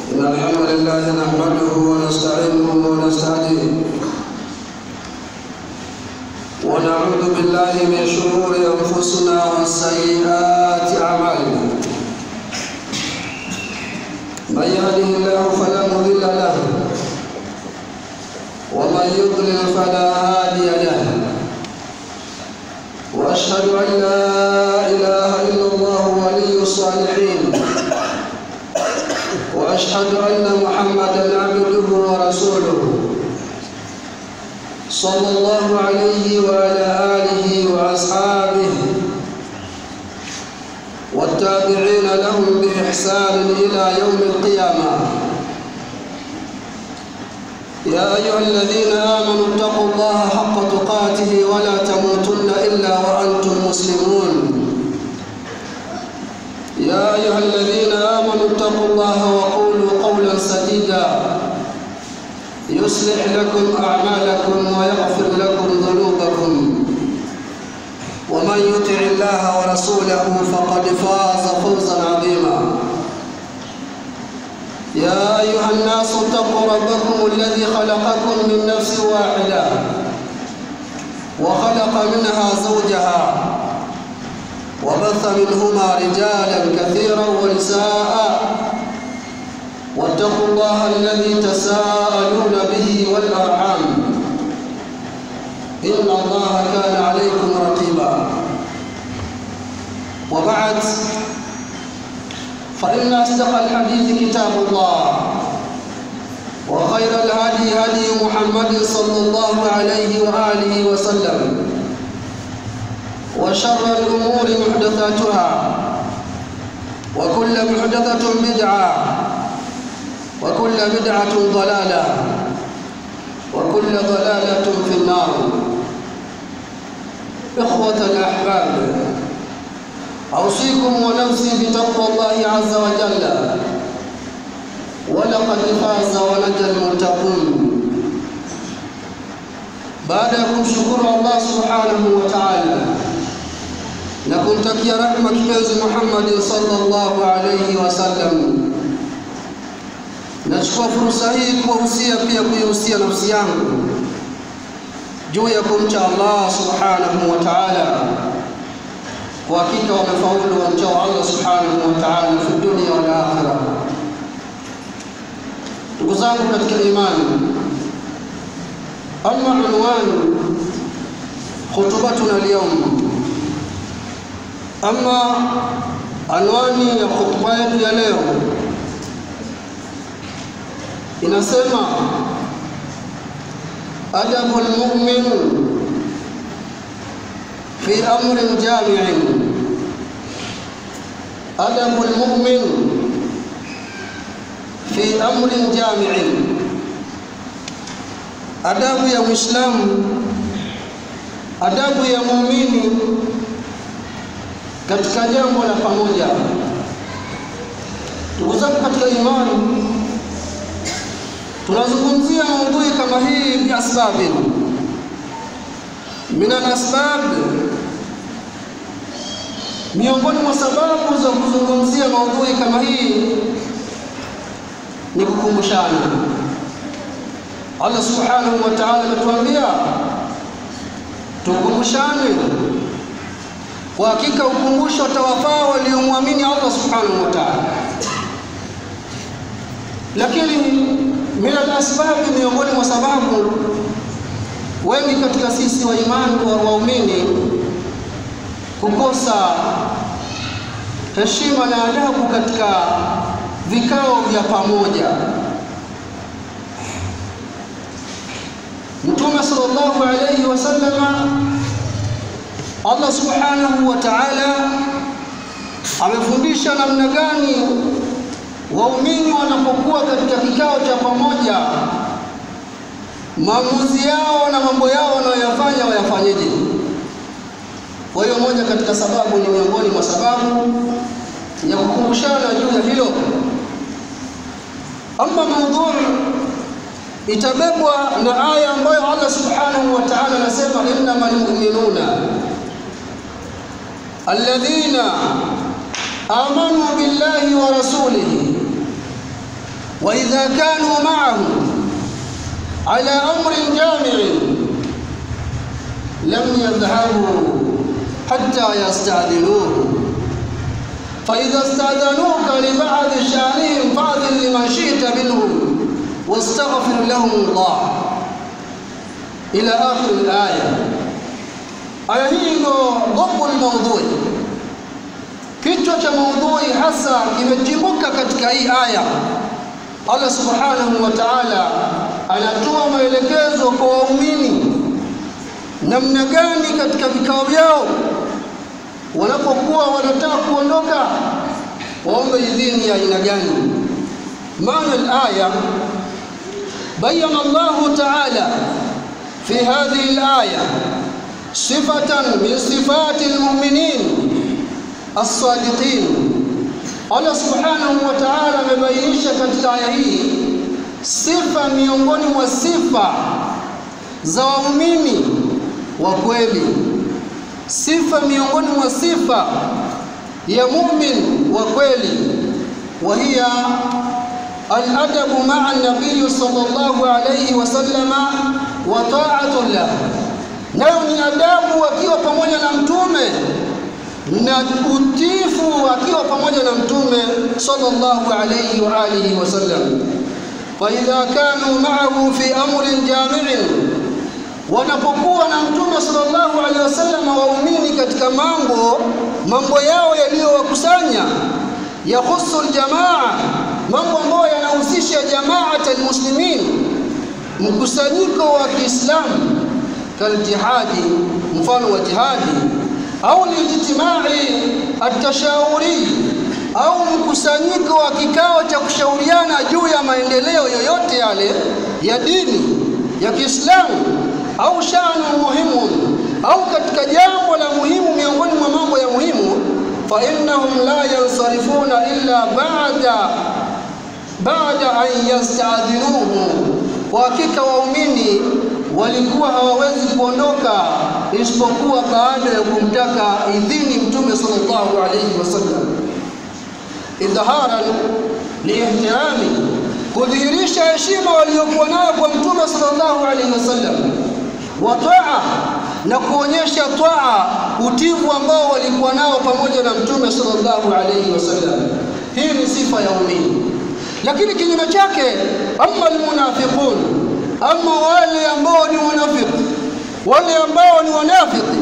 إن الحمد لله نحمده ونستعينه ونستهديه ونعوذ بالله من شرور أنفسنا وسيئات أعمالنا. من يهده الله فلا مضل له ومن يضلل فلا هادي له. وأشهد أن لا إله إلا الله ولي الصالحين وأشهد أن محمدًا عبده ورسوله صلى الله عليه وعلى آله وأصحابه والتابعين لهم بإحسان إلى يوم القيامة. يا أيها الذين آمنوا اتقوا الله حق تقاته ولا تموتن إلا وأنتم مسلمون. يا أيها الذين آمنوا اتقوا الله وقولوا قولا سديدا يصلح لكم أعمالكم ويغفر لكم ذنوبكم ومن يطع الله ورسوله فقد فاز فوزا عظيما. يا أيها الناس اتقوا ربكم الذي خلقكم من نفس واحدة وخلق منها زوجها وبث منهما رجالا كثيرا ونساء واتقوا الله الذي تساءلون به والأرحام إن الله كان عليكم رقيبا. وبعد، فإن أصدق الحديث كتاب الله وخير الهدي هدي محمد صلى الله عليه وآله وسلم وشر الأمور محدثاتها وكل محدثة بدعة وكل بدعة ضلالة وكل ضلالة في النار. إخوة الأحباب، أوصيكم ونفسي بتقوى الله عز وجل، ولقد فاز ونجى المتقون. بعد أن شكر الله سبحانه وتعالى نكون تكيا رحمة كنز محمد صلى الله عليه وسلم. Nachukua fursa hii kuwahusia pia kuihusia nafsi yangu juu ya kumcha Allah subhanahu wa ta'ala. Kwa hakika wamefaulu wamchao Allah subhanahu wa ta'ala fi dunia wal akhirah. Ndugu zangu katika imani, amma unwan khutbatuna al-yawm, amma anwani ya khutba yetu ya leo inasema adabul mu'min fi amrin jami'in. Adabul mu'min fi amrin jami'in, adabu ya Muislamu, adabu ya muumini katika jambo la pamoja. Ndugu zangu katika imani, tunazungumzia maudhui kama hii biasbabi. Min al-asbab, miongoni mwa sababu za kuzungumzia maudhui kama hii ni kukumbushana. Allah subhanahu wa ta'ala ametuambia tukumbushane. Kwa hakika ukumbusho utawafaa waliomwamini Allah subhanahu wa ta'ala. Lakini min al-asbab, miongoni mwa sababu wengi katika sisi wa imani wa waumini kukosa heshima na adabu katika vikao vya pamoja. Mtume sallallahu alayhi wasallam, Allah subhanahu wa ta'ala amefundisha namna gani waumini wanapokuwa katika kikao cha pamoja, maamuzi yao na mambo yao wanayoyafanya wayafanyeje. Kwa hiyo moja katika sababu ni miongoni mwa sababu ya kukumbushana juu ya hilo. Ama maudhui itabebwa na aya ambayo Allah subhanahu wa ta'ala anasema innamal mu'minuna alladhina amanu billahi wa rasulihi wa idha kanu ma'ahu ala amrin jami' lam yadhhabu hatta yasta'dhinuhu فإذا استأذنوك لبعض شأنهم فأذن لمن شئت منهم واستغفر لهم الله إلى آخر الآية. aya hii ndo dhabu al-mawdhu', kichwa cha maudhui hasa kimechimbuka katika hii aya. Allah subhanahu wa ta'ala anatoa maelekezo kwa waumini namna gani katika vikao vyao wanapokuwa wanataka kuondoka waombe idhini ya aina gani. Maana al-aya bayyana Allah ta'ala fi hadhihi al-aya sifatan min sifati al-mu'minin as-sadiqin. Allah subhanahu wa ta'ala amebainisha katika aya hii sifa miongoni mwa sifa za waumini wa kweli, sifa miongoni mwa sifa ya mu'min wa kweli, wa hiya al-adabu ma'a an-nabiy sallallahu alayhi wa sallama wa ta'atu lahu, nayo ni adabu akiwa pamoja na mtume na utifu akiwa pamoja na mtume sallallahu alayhi wa alihi wa sallam. Fa idha kanu ma'ahu fi amrin jami'in, wanapokuwa na mtume sallallahu alaihi wasallam waumini katika mambo yao yaliyowakusanya, yahusu aljamaa, mambo ambayo yanahusisha jamaat almuslimin, mkusanyiko wa Kiislamu, kaljihadi, mfano wa jihadi, au lijtimai atashawuri, au mkusanyiko wa kikao cha kushauriana juu ya maendeleo yoyote yale ya dini ya Kiislamu, au sha'nu muhimu, au katika jambo la muhimu miongoni mwa mambo ya muhimu, fa innahum la yansarifuna illa ba'da an yasta'dhinuhu. Kwa hakika waumini walikuwa hawawezi kuondoka isipokuwa baada ya kumtaka idhini mtume sallallahu alayhi wasallam, idharan liihtirami, kudhihirisha heshima waliokuwa nayo kwa mtume sallallahu alayhi wasallam, wa taa, na kuonyesha taa, utivu ambao walikuwa nao pamoja na mtume sallallahu alayhi wasallam. Hii ni sifa ya muumini. Lakini kinyume chake, amma almunafiqun, amma wale ambao ni wanafiki, wale ambao ni wanafiki,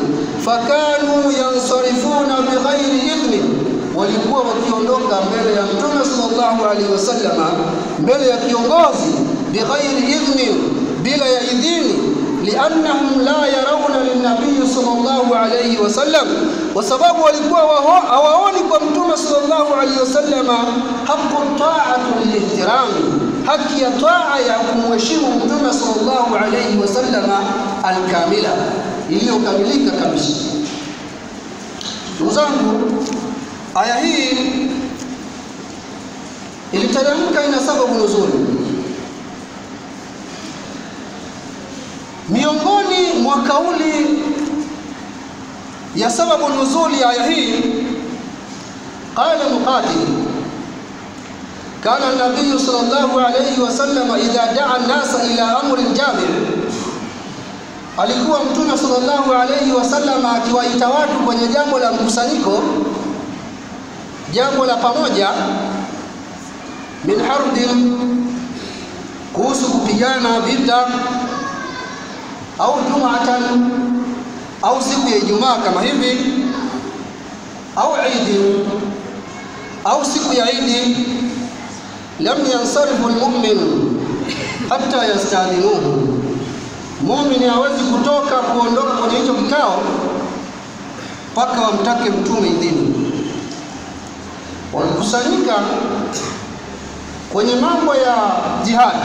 fakanu yansarifuna bighairi idhni, walikuwa wakiondoka mbele ya mtume sallallahu alayhi wasallam, mbele ya kiongozi, bighairi idhni, bila ya idhini, liannahum la yarawna linnabiy sallallahu alayhi wasallam, kwa sababu walikuwa hawaoni kwa mtume sallallahu alayhi wasallam haqqu ta'ati lihtirami, haki ya taa ya kumheshimu mtume sallallahu alayhi wasallam alkamila, iliyokamilika kabisa. Ndugu zangu, aya hii iliteremka ina sababu nzuri. Miongoni mwa kauli ya sababu nuzuli aya hii, qala Muqatil, kana an-nabiy sallallahu alayhi wasallam idha da'a an-nasa ila amrin jami', alikuwa mtume sallallahu alayhi wasallam akiwaita watu kwenye jambo la mkusanyiko, jambo la pamoja, min harbin, kuhusu kupigana vita, au jum'atan, au siku ya Ijumaa kama hivi, au Eid, au siku ya Eid, lam yansarifu almu'min hatta yasta'dhinuhu, muumini hawezi kutoka kuondoka kwenye hicho kikao mpaka wamtake mtume idhini. Walikusanyika kwenye mambo ya jihad,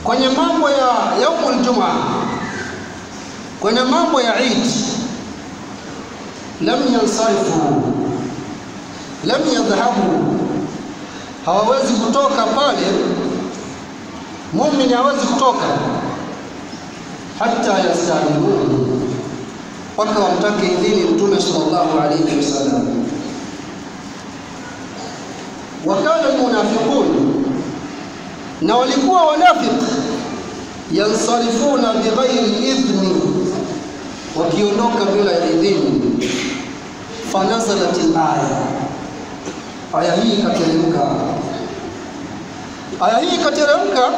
kwenye mambo ya yaumul jumaa, kwenye mambo ya Eid, lam yansarifu, lam yadhhabu, hawawezi kutoka pale, muumini hawezi kutoka hatta yasta'dhinuhu, mpaka wamtake idhini mtume sallallahu alayhi wasallam. Wakala almunafiqun, na walikuwa wanafiki yansarifuna bighairi idhni, wakiondoka bila idhini. Fanazalat al-aya, aya hii ikateremka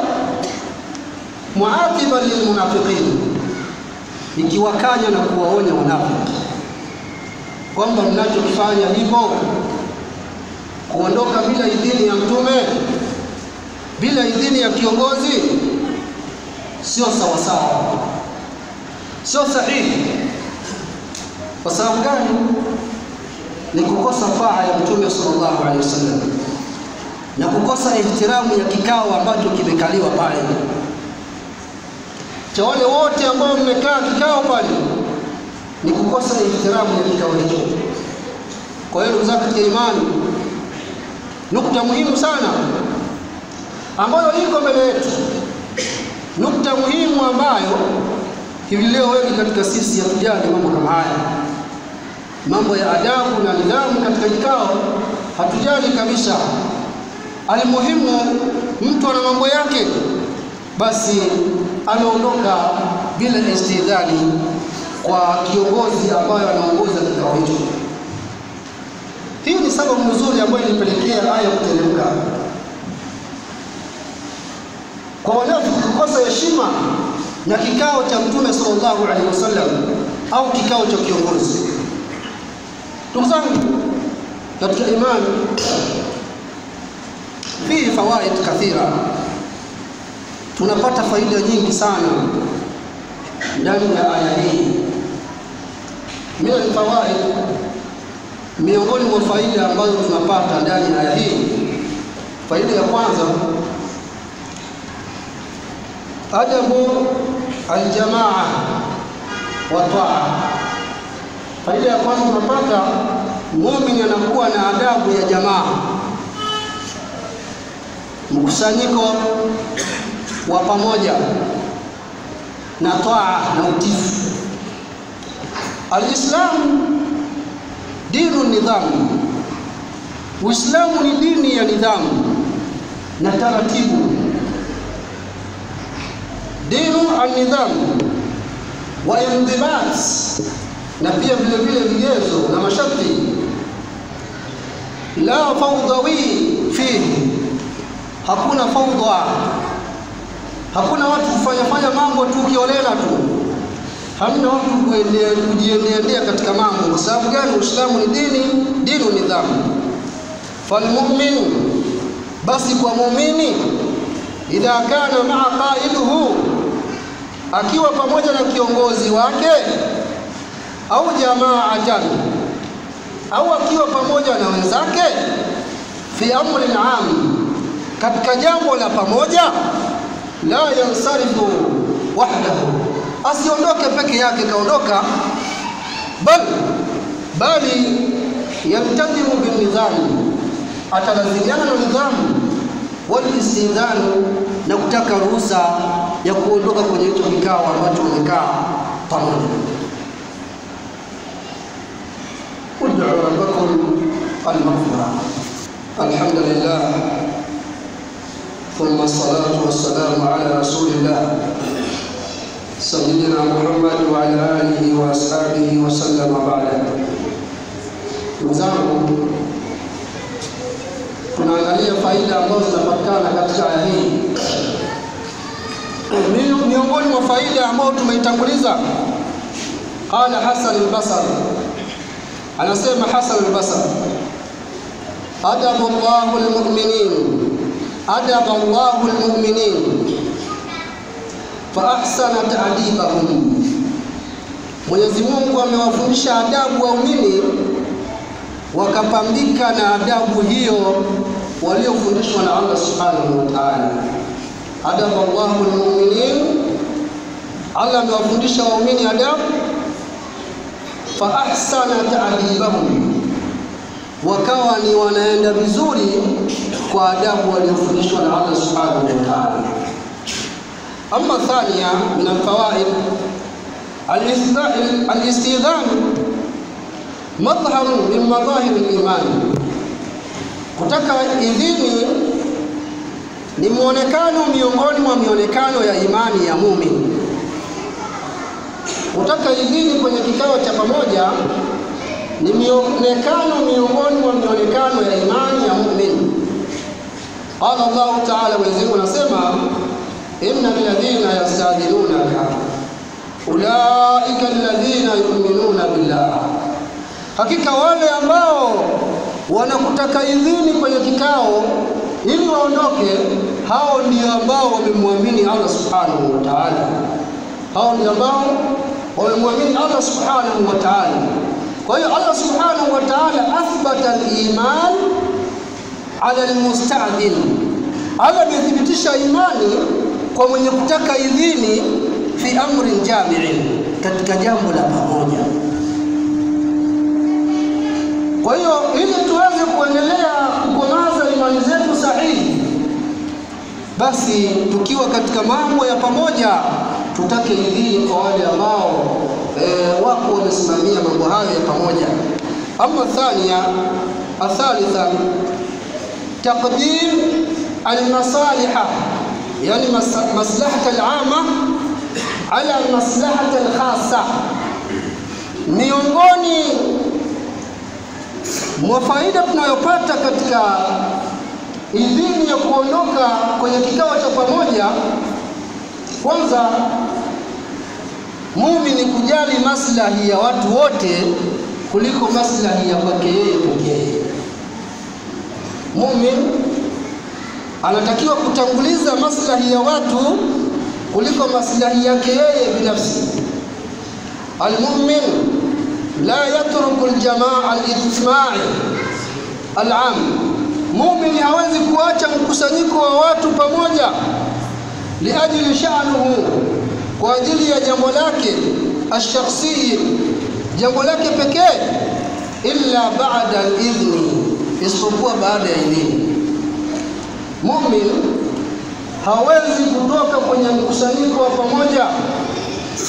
muatiban lilmunafiqin, ikiwakanya na kuwaonya wanafiki kwamba mnachofanya hivyo, kuondoka bila idhini ya mtume, bila idhini ya kiongozi, sio sawa sawa, sio sahihi. Kwa sababu gani? Ni kukosa faa ya mtume sallallahu alaihi wasallam na kukosa ihtiramu ya kikao ambacho kimekaliwa pale, cha wale wote ambao mmekaa kikao pale, ni kukosa ihtiramu ya kikao hicho. Kwa hiyo ndugu zangu katika imani, nukta muhimu sana ambayo iko mbele yetu, nukta muhimu ambayo hivi leo wengi katika sisi hatujali mambo kama haya, mambo ya adabu na nidhamu katika kikao hatujali kabisa. Almuhimu mtu ana mambo yake, basi anaondoka bila istidhani kwa kiongozi ambaye anaongoza kikao hicho. Hii ni sababu nzuri ambayo ilipelekea aya kuteremka, kwa wanafiki kukosa heshima na kikao cha mtume sallallahu alaihi wasallam au kikao cha kiongozi. Ndugu zangu katika imani, fi fawaid kathira, tunapata faida nyingi sana ndani ya aya hii. Min fawaid, miongoni mwa faida ambazo tunapata ndani ya aya hii, faida ya kwanza, adabu aljamaa wa taa. Faida ya kwanza tunapata, muumini anakuwa na adabu ya jamaa, mkusanyiko wa pamoja, na taa na utifu. Alislam dinu nidhamu, Uislamu ni dini ya nidhamu na taratibu. Dinu an-nidhamu wa indhibat, na pia vile vile vigezo na masharti. La fawdawi fihi, hakuna fawda, hakuna watu kufanya mambo tu kiolela tu, hamna watu kujiendea katika mambo. Kwa sababu gani? Uislamu ni dinu nidhamu. Falmu'min, basi kwa muumini, idha kana ma'a qaiduhu, akiwa pamoja na kiongozi wake, au jama'atan, au akiwa pamoja na wenzake, fi amrin 'am, katika jambo la pamoja, la yansarifu wahdahu, asiondoke peke yake kaondoka, bali yaltazimu bin nidhamu, atalazimiana na nidhamu, wal istidhanu, na kutaka ruhusa ya kuondoka kwenye hicho kikao ambacho wamekaa pamoja. Ud'u rabbakum al-maghfira. Alhamdulillah, thumma salatu wassalamu ala rasulillah sayyidina Muhammad wa ala alihi wa ashabihi wa sallama ba'da. Ndugu zangu, tunaangalia faida ambazo zinapatikana katika aya hii. Miongoni mwa faida ambayo tumeitanguliza, qala Hasan al-Basri, anasema Hasan al-Basri, adabu Allahu al-mu'minin fa ahsana ta'dibahum, Mwenyezi Mungu amewafundisha adabu waumini, wakapambika na adabu hiyo waliofundishwa na Allah subhanahu wa ta'ala. Adabu Allahu al-mu'minin, Allah amewafundisha waumini adabu, fa ahsana ta'dibahum, wakawa ni wanaenda vizuri kwa adabu waliofundishwa na Allah subhanahu wa ta'ala. Amma thaniya min al-fawaid, al-istidhan madhharun min madhahir al-iman, kutaka idhini ni muonekano miongoni mwa mionekano ya imani ya muumini. Kutaka idhini kwenye kikao cha pamoja ni mionekano miongoni mwa mionekano ya imani ya muumini. Qala Allah Ta'ala, Mwenyezi Mungu anasema, innal ladhina yastadhilunaka ulaika alladhina yu'minuna billah, hakika wale ambao wanakutaka idhini kwenye kikao ili waondoke, hao ndio ambao wamemwamini Allah Subhanahu wa Ta'ala. Hao ndio ambao wamemwamini Allah Subhanahu wa Ta'ala. Kwa hiyo Allah Subhanahu wa Ta'ala athbata al-iman ala al-musta'dhin, Allah amethibitisha imani kwa mwenye kutaka idhini fi amrin jami'in, katika jambo la pamoja. Kwa hiyo ili tuweze kuendelea kukomaza imani zetu sahihi, basi tukiwa katika mambo ya pamoja tutake idhini kwa wale ambao wako wamesimamia mambo hayo ya pamoja. Amma athalitha taqdim al-masalih, yani maslahat al-amma ala maslahat al-khassa. Miongoni mwa faida tunayopata katika idhini ya kuondoka kwenye kikao cha pamoja, kwanza muumini kujali maslahi ya watu wote kuliko maslahi ya kwake yeye pekee. Muumini anatakiwa kutanguliza maslahi ya watu kuliko maslahi yake yeye binafsi. Al-mu'min la yatruku al-jamaa al-ijtima'i al-'am, muumini hawezi kuacha mkusanyiko wa watu pamoja liajili sha'nuhu, kwa ajili ya jambo lake ash-shakhsi, jambo lake pekee, illa ba'da al-idhni, isipokuwa baada ya idhini. Muumini hawezi kutoka kwenye mkusanyiko wa pamoja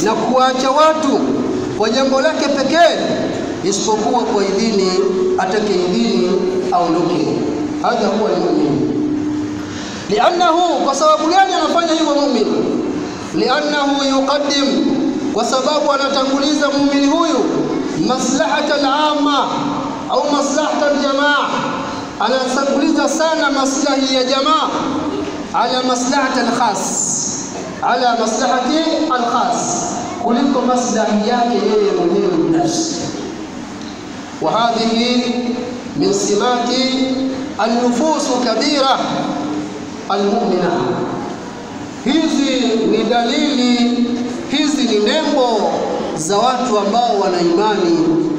na kuacha watu kwa jambo lake pekee, isipokuwa kwa idhini, atake idhini aondoke. Hadha huwa muumini. Li'annahu, kwa sababu gani anafanya hivyo muumini? Li'annahu yuqaddim, kwa sababu anatanguliza muumini huyu maslahata al-amma au maslahata al-jamaa, anatanguliza sana maslahi ya jamaa ala maslahati al-khas, ala maslahati al-khas, kuliko maslahi yake yeye mwenyewe binafsi. Wa hadhihi min simati an-nufus kabira al-mu'mina, hizi ni dalili, hizi ni nembo za watu ambao wana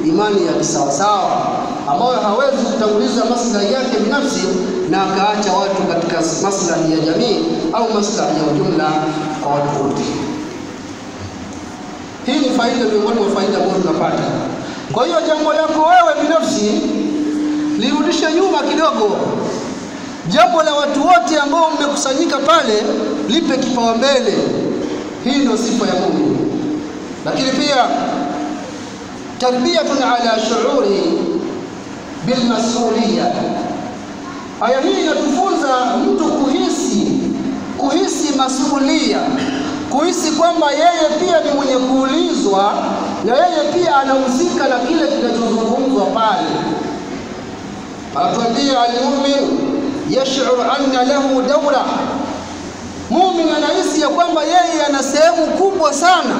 imani ya kisawasawa, ambao hawezi kutanguliza maslahi yake binafsi na akaacha watu katika maslahi ya jamii au maslahi ya ujumla kwa watu wote. Hii ni faida miongoni mwa faida ambazo tunapata. Kwa hiyo jambo lako wewe binafsi lirudishe nyuma kidogo, jambo la watu wote ambao mmekusanyika pale lipe kipaumbele. Hii ndio sifa ya muumini. Lakini pia tarbiyatun ala shu'uri bil mas'uliyya, aya hii inatufunza mtu kuhisi masuhulia, kuhisi kwamba yeye pia ni mwenye kuulizwa na yeye pia anahusika na kile kinachozungumzwa pale. Atuambia al-mu'min yash'ur anna lahu dawra, muumini anahisi ya kwamba yeye ana sehemu kubwa sana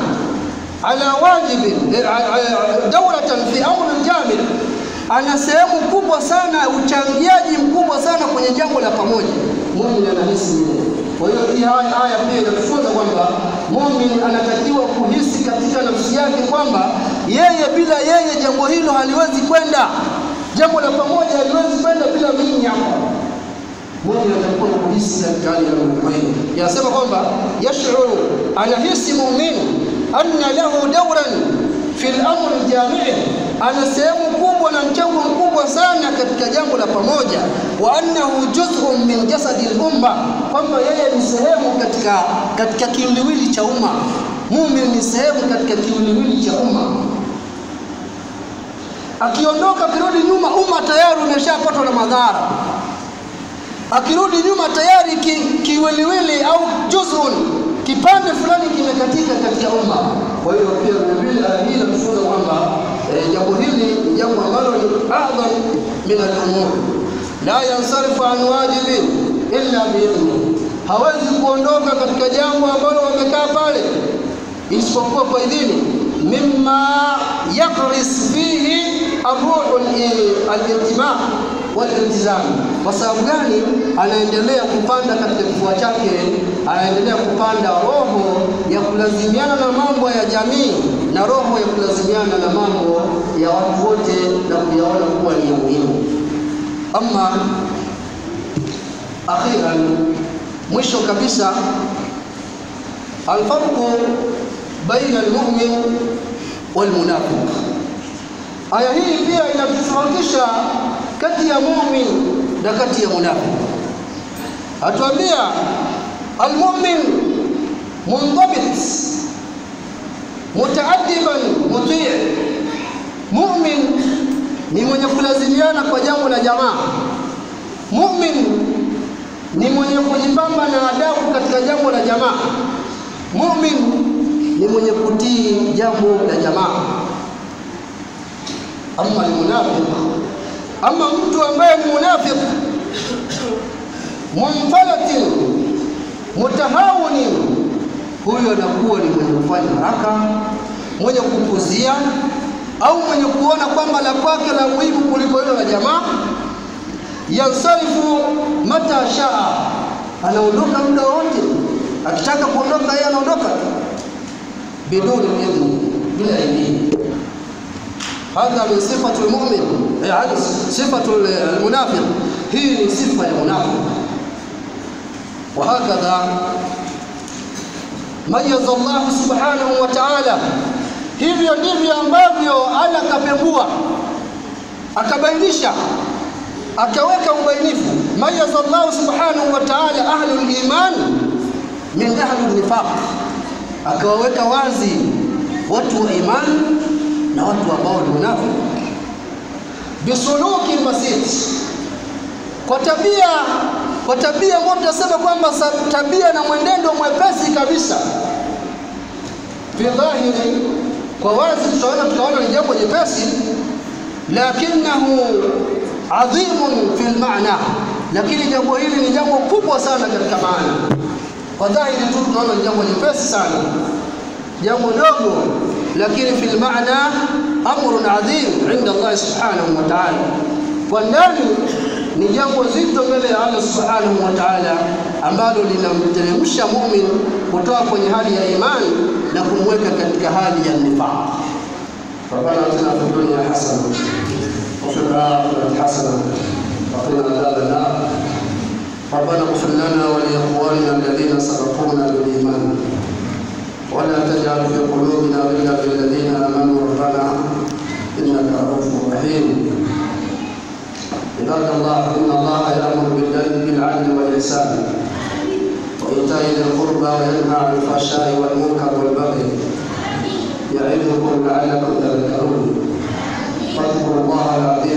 ala wajibi dawratan fi amrin jamil, ana sehemu kubwa sana, uchangiaji mkubwa sana kwenye jambo la pamoja. Muumini anahisi hivyo. Kwa hiyo hii aya pia inatufunza kwamba muumini anatakiwa kuhisi katika nafsi yake kwamba yeye, bila yeye jambo hilo haliwezi kwenda, jambo la pamoja haliwezi kwenda bila mimi hapa. Muumini anatakiwa kuhisi katika hali ya muumini. Yasema kwamba yash'uru, anahisi muumini anna lahu dawran fi al-amr al-jami', ana sehemu kubwa na mchango mkubwa sana katika jambo la pamoja. Wa annahu juz'un min jasadi al-umma, kwamba yeye ni sehemu katika kiwiliwili cha umma. Muumini ni sehemu katika kiwiliwili cha umma. Akiondoka, kirudi nyuma, umma tayari umeshapatwa na madhara. Akirudi nyuma tayari kiwiliwili au juz'un, kipande fulani kimekatika katika umma. Kwa hiyo pia vile hii inafunza kwamba jambo hili ni jambo ambalo ni a'dham min al-umur, la yansarifu an wajibin illa bi'idhni, hawezi kuondoka katika jambo ambalo wamekaa pale isipokuwa kwa idhini. Mimma yaqris fihi ar-ruh al-intima' wal-iltizam. Kwa sababu gani? Anaendelea kupanda katika kifua chake, anaendelea kupanda roho ya kulazimiana na mambo ya jamii na roho ya kulazimiana na mambo ya watu wote na kuyaona kuwa ni muhimu. Ama akhiran, mwisho kabisa, alfarqu baina almu'min walmunafiq. Aya hii pia inatofautisha kati ya mu'min na kati ya munafiq. Atuambia almu'min mundabit mutaaddiban muti'. Mu'min ni mwenye kulazimiana kwa jambo la jamaa. Mu'min ni mwenye kujipamba na adabu katika jambo la jamaa. Mu'min ni mwenye kutii jambo la jamaa. Ama almunafiq, ama mtu ambaye ni munafiq, munfalatin mutahawunin, huyo anakuwa ni mwenye kufanya haraka, mwenye kupuzia, au mwenye kuona kwamba la kwake la muhimu kuliko hilo la jamaa. Yansarifu mata shaa, anaondoka muda wote, akitaka kuondoka yeye anaondoka biduni idhni, bila idhni. Hadha min sifatu almu'min, yani sifatu almunafiq, hii ni sifa ya munafiq. Wa hakadha mayyaza Allah subhanahu wa ta'ala, hivyo ndivyo ambavyo Allah kapembua, akabainisha, akaweka ubainifu. Mayyaza Allah subhanahu wa ta'ala ahlul iman min ahlul nifaq, akawaweka wazi watu wa imani na watu ambao ni munafiki. Bisuluki basit, kwa tabia ambayo tunasema kwamba tabia na mwenendo mwepesi kabisa. Fi dhahiri, kwa wazi tukaona ni jambo jepesi, lakinahu adhimun fil maana, lakini jambo hili ni jambo kubwa sana katika maana. Kwa dhahiri tu tunaona ni jambo jepesi sana, jambo dogo, lakini fil maana amrun adhim inda Allah subhanahu wa ta'ala. Kwa ndani ni jambo zito mbele ya Allah subhanahu wa ta'ala, ambalo linamteremsha mu'min kutoka kwenye hali ya imani na kumweka katika hali ya nifaq. Rabbana atina fid dunya hasana wa fil akhirati hasana wa qina adhaban nar. Rabbana ighfir lana wa li ikhwanina alladhina sabaquna bil iman wa la taj'al fi qulubina ghillan lil ladhina amanu rabbana innaka ra'ufur rahim. عباد الله، إن الله يأمر بالعدل والإحسان وإيتاء ذي القربى وينهى عن الفحشاء والمنكر والبغي يعظكم لعلكم تذكرون. فاذكروا الله العظيم